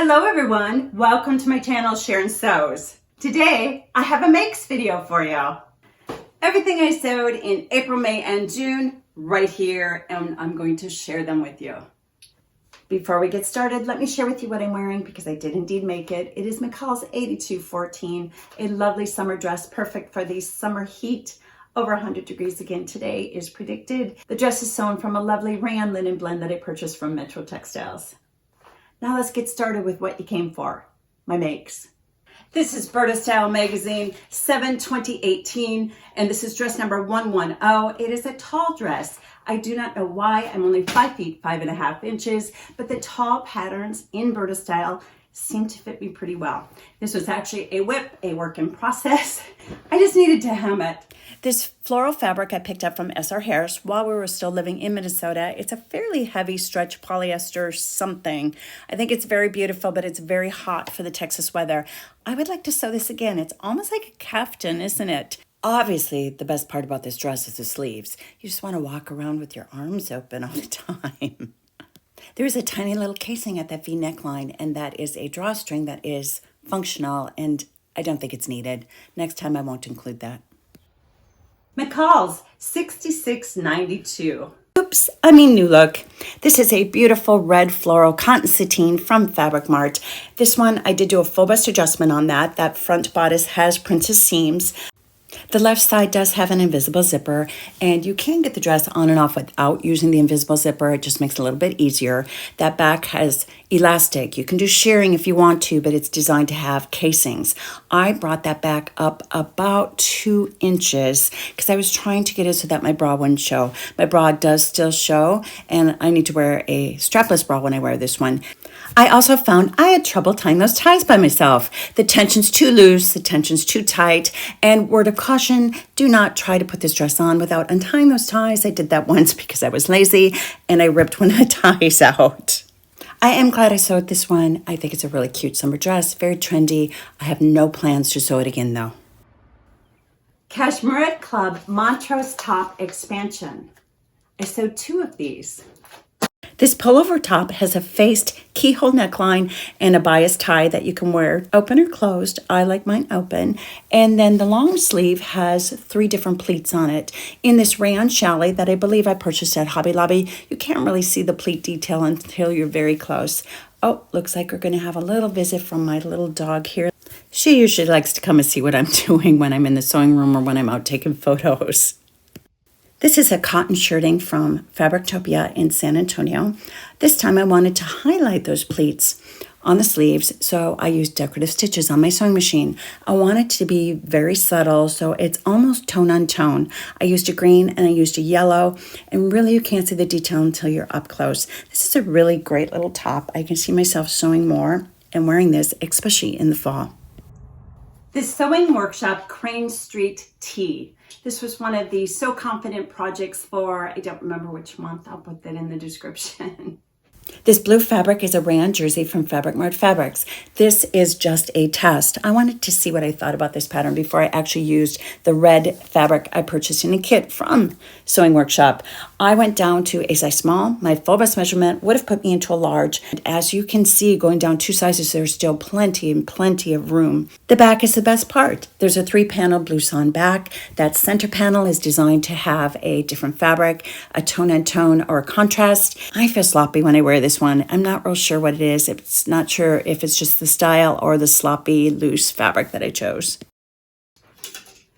Hello everyone, welcome to my channel Sharon Sews. Today I have a makes video for you. Everything I sewed in April, May, and June right here, and I'm going to share them with you. Before we get started, let me share with you what I'm wearing because I did indeed make it. It is McCall's 8214, a lovely summer dress perfect for the summer heat. Over 100 degrees again today is predicted. The dress is sewn from a lovely rayon linen blend that I purchased from Metro Textiles. Now let's get started with what you came for, my makes. This is BurdaStyle Magazine 7 2018, and this is dress number 110. It is a tall dress. I do not know why. I'm only 5 feet 5.5 inches, but the tall patterns in BurdaStyle seem to fit me pretty well. This was actually a whip, a work in process. I just needed to hem it. This floral fabric I picked up from SR Harris while we were still living in Minnesota. It's a fairly heavy stretch polyester something. I think it's very beautiful, but it's very hot for the Texas weather. I would like to sew this again. It's almost like a caftan, isn't it? Obviously, the best part about this dress is the sleeves. You just want to walk around with your arms open all the time. There is a tiny little casing at that V neckline, and that is a drawstring that is functional, and I don't think it's needed. Next time I won't include that. McCall's 6692. New look. This is a beautiful red floral cotton sateen from Mart. This one, I did do a full bust adjustment on that. That front bodice has princess seams. The left side does have an invisible zipper, and you can get the dress on and off without using the invisible zipper. It just makes it a little bit easier. That back has elastic. You can do shearing if you want to, but it's designed to have casings. I brought that back up about 2 inches because I was trying to get it so that my bra wouldn't show. My bra does still show, and I need to wear a strapless bra when I wear this one. I also found I had trouble tying those ties by myself. The tension's too loose, the tension's too tight, and word of caution, do not try to put this dress on without untying those ties. I did that once because I was lazy, and I ripped one of the ties out. I am glad I sewed this one. I think it's a really cute summer dress, very trendy. I have no plans to sew it again though. Cashmerette Club Montrose Top Expansion. I sewed 2 of these. This pullover top has a faced keyhole neckline and a bias tie that you can wear open or closed. I like mine open. And then the long sleeve has 3 different pleats on it. In this rayon challis that I believe I purchased at Hobby Lobby, you can't really see the pleat detail until you're very close. Oh, looks like we're going to have a little visit from my little dog here. She usually likes to come and see what I'm doing when I'm in the sewing room or when I'm out taking photos. This is a cotton shirting from Fabricista in San Antonio. This time I wanted to highlight those pleats on the sleeves, so I used decorative stitches on my sewing machine. I want it to be very subtle, so it's almost tone on tone. I used a green and I used a yellow, and really you can't see the detail until you're up close. This is a really great little top. I can see myself sewing more and wearing this, especially in the fall. This SewingWorkshop Crane St tee. This was one of the Sew Confident projects for, I don't remember which month, I'll put that in the description. This blue fabric is a rayon jersey from Mart Fabrics. This is just a test. I wanted to see what I thought about this pattern before I actually used the red fabric I purchased in a kit from SewingWorkshop. I went down to a size small. My full bust measurement would have put me into a large. And as you can see, going down 2 sizes, there's still plenty and plenty of room. The back is the best part. There's a 3-panel blouson back. That center panel is designed to have a different fabric, a tone-on-tone or a contrast. I feel sloppy when I wear this one. I'm not real sure what it is. It's not sure if it's just the style or the sloppy, loose fabric that I chose.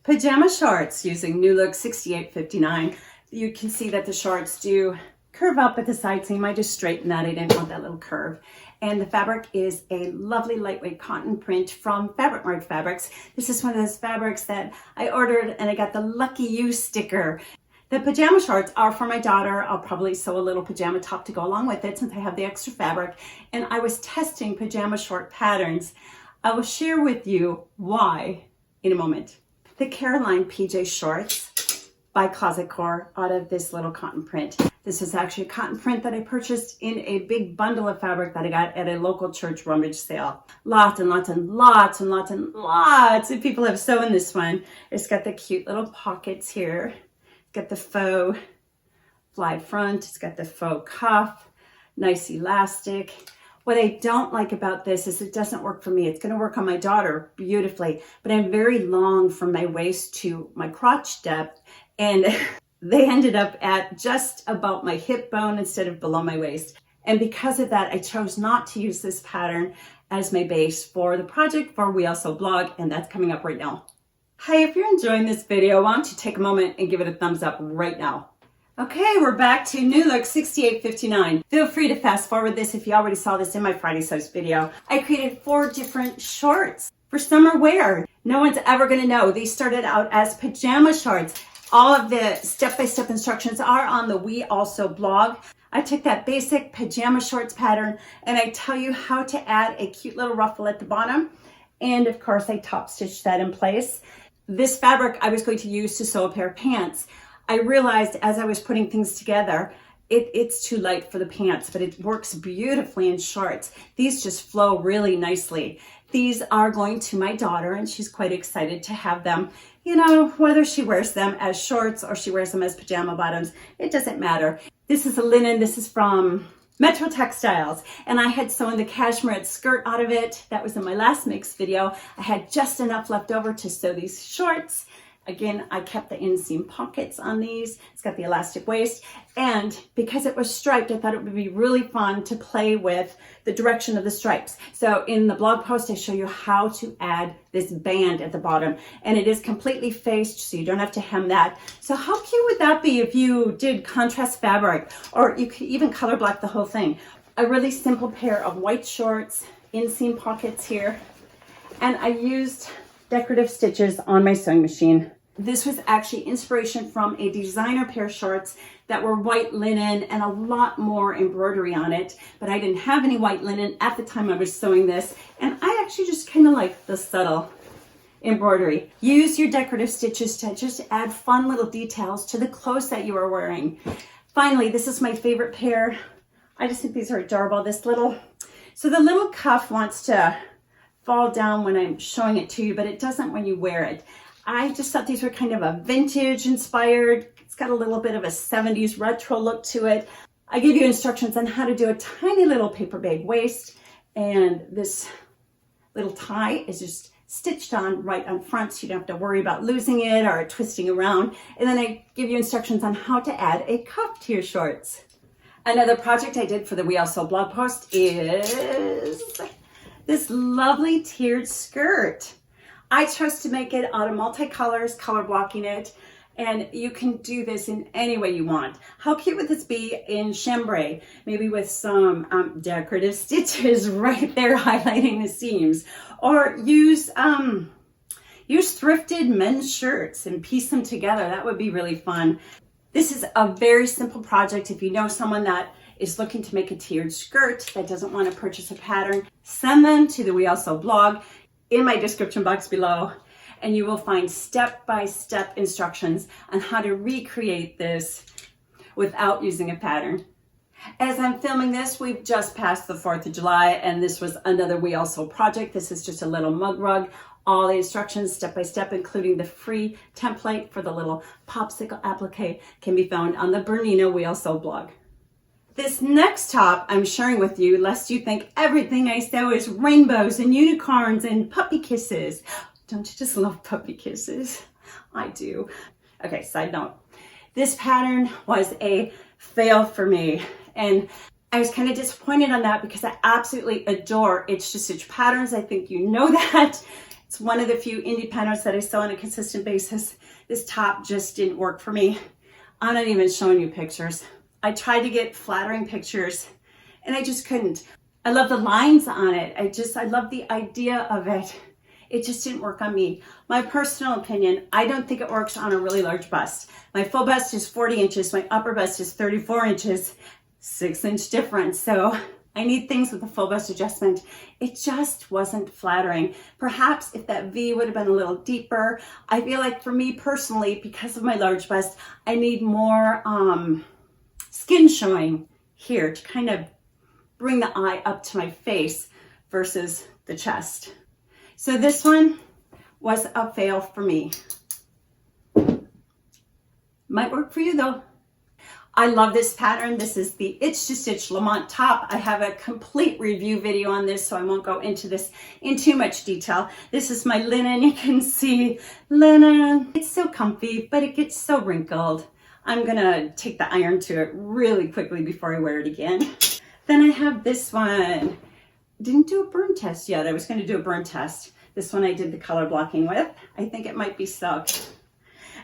Pajama shorts using New Look 6859. You can see that the shorts do curve up at the side seam. I just straightened that. I didn't want that little curve. And the fabric is a lovely lightweight cotton print from Mart Fabrics. This is one of those fabrics that I ordered and I got the Lucky You sticker. The pajama shorts are for my daughter. I'll probably sew a little pajama top to go along with it since I have the extra fabric. And I was testing pajama short patterns. I will share with you why in a moment. The Carolyn PJ shorts by Closet Core out of this little cotton print. This is actually a cotton print that I purchased in a big bundle of fabric that I got at a local church rummage sale. Lots and lots and lots and lots and lots of people have sewn this one. It's got the cute little pockets here. Got the faux fly front, it's got the faux cuff, nice elastic. What I don't like about this is it doesn't work for me. It's going to work on my daughter beautifully, but I'm very long from my waist to my crotch depth, and they ended up at just about my hip bone instead of below my waist. And because of that, I chose not to use this pattern as my base for the project for We All Sew blog, and that's coming up right now. Hey, if you're enjoying this video, why don't you take a moment and give it a thumbs up right now. Okay, we're back to new look 6859. Feel free to fast forward this if you already saw this in my Friday Sews video. I created 4 different shorts for summer wear. No one's ever gonna know. These started out as pajama shorts. All of the step-by-step instructions are on the We All Sew blog. I took that basic pajama shorts pattern and I tell you how to add a cute little ruffle at the bottom. And of course I top stitched that in place. This fabric I was going to use to sew a pair of pants. I realized as I was putting things together, it's too light for the pants, but it works beautifully in shorts. These just flow really nicely. These are going to my daughter and she's quite excited to have them. You know, whether she wears them as shorts or she wears them as pajama bottoms, it doesn't matter. This is a linen, this is from Metro Textiles, and I had sewn the Cashmerette skirt out of it. That was in my last mix video. I had just enough left over to sew these shorts. Again, I kept the inseam pockets on these. It's got the elastic waist. And because it was striped, I thought it would be really fun to play with the direction of the stripes. So in the blog post, I show you how to add this band at the bottom. And it is completely faced, so you don't have to hem that. So how cute would that be if you did contrast fabric, or you could even color block the whole thing? A really simple pair of white shorts, inseam pockets here. And I used decorative stitches on my sewing machine. This was actually inspiration from a designer pair of shorts that were white linen and a lot more embroidery on it, but I didn't have any white linen at the time I was sewing this, and I actually just kind of like the subtle embroidery. Use your decorative stitches to just add fun little details to the clothes that you are wearing. Finally, this is my favorite pair. I just think these are adorable. So the little cuff wants to fall down when I'm showing it to you, but it doesn't when you wear it. I just thought these were kind of a vintage inspired. It's got a little bit of a 70s retro look to it. I give you instructions on how to do a tiny little paper bag waist, and this little tie is just stitched on right on front, so you don't have to worry about losing it or twisting around. And then I give you instructions on how to add a cuff to your shorts. Another project I did for the We All Sew blog post is this lovely tiered skirt. I chose to make it out of multicolors, color blocking it, and you can do this in any way you want. How cute would this be in chambray? Maybe with some decorative stitches right there highlighting the seams. Or use thrifted men's shirts and piece them together. That would be really fun. This is a very simple project. If you know someone that is looking to make a tiered skirt that doesn't want to purchase a pattern, send them to the We All Sew blog in my description box below, and you will find step-by-step instructions on how to recreate this without using a pattern. As I'm filming this, we've just passed the 4th of July, and this was another We All Sew project. This is just a little mug rug. All the instructions step-by-step, including the free template for the little popsicle applique, can be found on the BERNINA We All Sew blog. This next top I'm sharing with you, lest you think everything I sew is rainbows and unicorns and puppy kisses. Don't you just love puppy kisses? I do. Okay, side note. This pattern was a fail for me, and I was kind of disappointed on that because I absolutely adore Itch to Stitch patterns. I think you know that. It's one of the few indie patterns that I sew on a consistent basis. This top just didn't work for me. I'm not even showing you pictures. I tried to get flattering pictures and I just couldn't. I love the lines on it. I love the idea of it. It just didn't work on me. My personal opinion, I don't think it works on a really large bust. My full bust is 40 inches. My upper bust is 34 inches, 6-inch difference. So I need things with a full bust adjustment. It just wasn't flattering. Perhaps if that V would have been a little deeper. I feel like for me personally, because of my large bust, I need more skin showing here to kind of bring the eye up to my face versus the chest. So this one was a fail for me. Might work for you though. I love this pattern. This is the Itch to Stitch Lemont top. I have a complete review video on this, so I won't go into this in too much detail. This is my linen. You can see linen. It's so comfy, but it gets so wrinkled. I'm gonna take the iron to it really quickly before I wear it again. Then I have this one. Didn't do a burn test yet. I was gonna do a burn test. This one I did the color blocking with. I think it might be silk.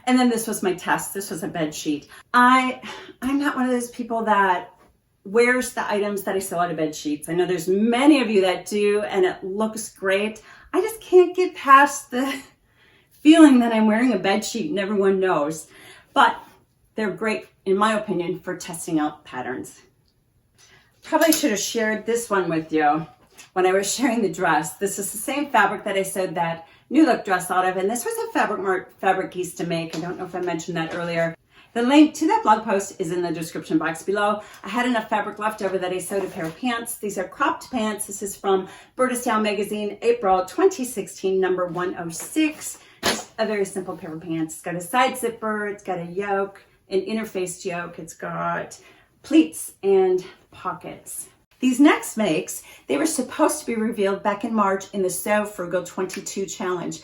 And then this was my test. This was a bed sheet. I'm not one of those people that wears the items that I sew out of bed sheets. I know there's many of you that do, and it looks great. I just can't get past the feeling that I'm wearing a bed sheet and everyone knows. But they're great, in my opinion, for testing out patterns. Probably should have shared this one with you when I was sharing the dress. This is the same fabric that I sewed that New Look dress out of, and this was a Mart Fabricista make. I don't know if I mentioned that earlier. The link to that blog post is in the description box below. I had enough fabric left over that I sewed a pair of pants. These are cropped pants. This is from BurdaStyle Magazine April 2016, number 106. Just a very simple pair of pants. It's got a side zipper, it's got a yoke, an interfaced yoke, it's got pleats and pockets. These next makes, they were supposed to be revealed back in March in the Sew Frugal 22 challenge.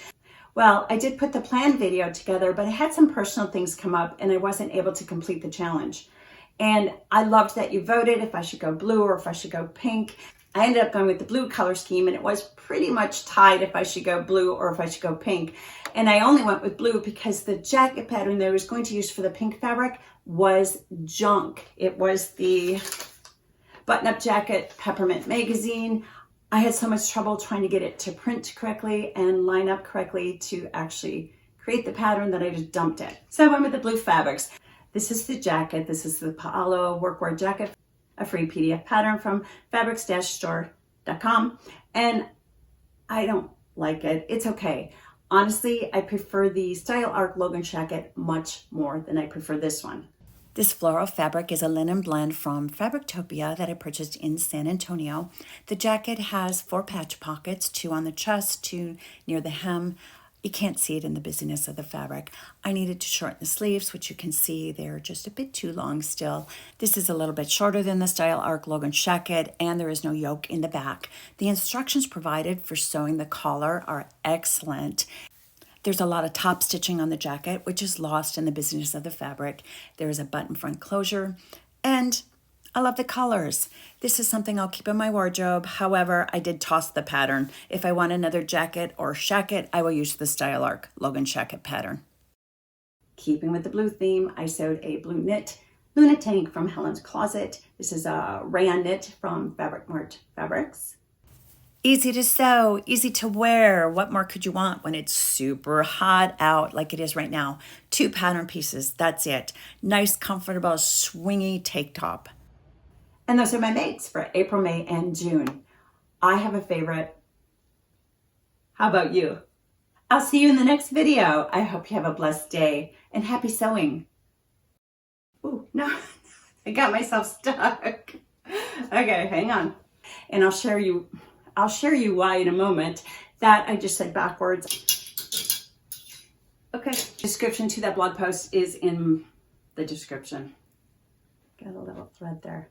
Well, I did put the planned video together, but I had some personal things come up and I wasn't able to complete the challenge. And I loved that you voted if I should go blue or if I should go pink. I ended up going with the blue color scheme, and it was pretty much tied if I should go blue or if I should go pink. And I only went with blue because the jacket pattern that I was going to use for the pink fabric was junk. It was the button-up jacket, Peppermint Magazine. I had so much trouble trying to get it to print correctly and line up correctly to actually create the pattern that I just dumped it. So I went with the blue fabrics. This is the jacket. This is the Paola workwear jacket, a free PDF pattern from fabrics-store.com. And I don't like it. It's okay. Honestly, I prefer the Style Arc Logan jacket much more than I prefer this one. This floral fabric is a linen blend from Fabrictopia that I purchased in San Antonio. The jacket has 4 patch pockets, 2 on the chest, 2 near the hem. You can't see it in the busyness of the fabric. I needed to shorten the sleeves, which you can see they're just a bit too long still. This is a little bit shorter than the Style Arc Logan jacket, and there is no yoke in the back. The instructions provided for sewing the collar are excellent. There's a lot of top stitching on the jacket, which is lost in the busyness of the fabric. There is a button front closure, and I love the colors. This is something I'll keep in my wardrobe. However, I did toss the pattern. If I want another jacket or shacket, I will use the Style Arc Logan shacket pattern. Keeping with the blue theme, I sewed a blue knit Luna tank from Helen's Closet. This is a rayon knit from Mart Fabrics. Easy to sew, easy to wear. What more could you want when it's super hot out like it is right now? 2 pattern pieces, that's it. Nice, comfortable, swingy take top. And those are my makes for April, May, and June. I have a favorite. How about you? I'll see you in the next video. I hope you have a blessed day and happy sewing. Ooh, no, I got myself stuck. Okay, hang on. And I'll share you why in a moment. That I just said backwards. Okay, description to that blog post is in the description. Got a little thread there.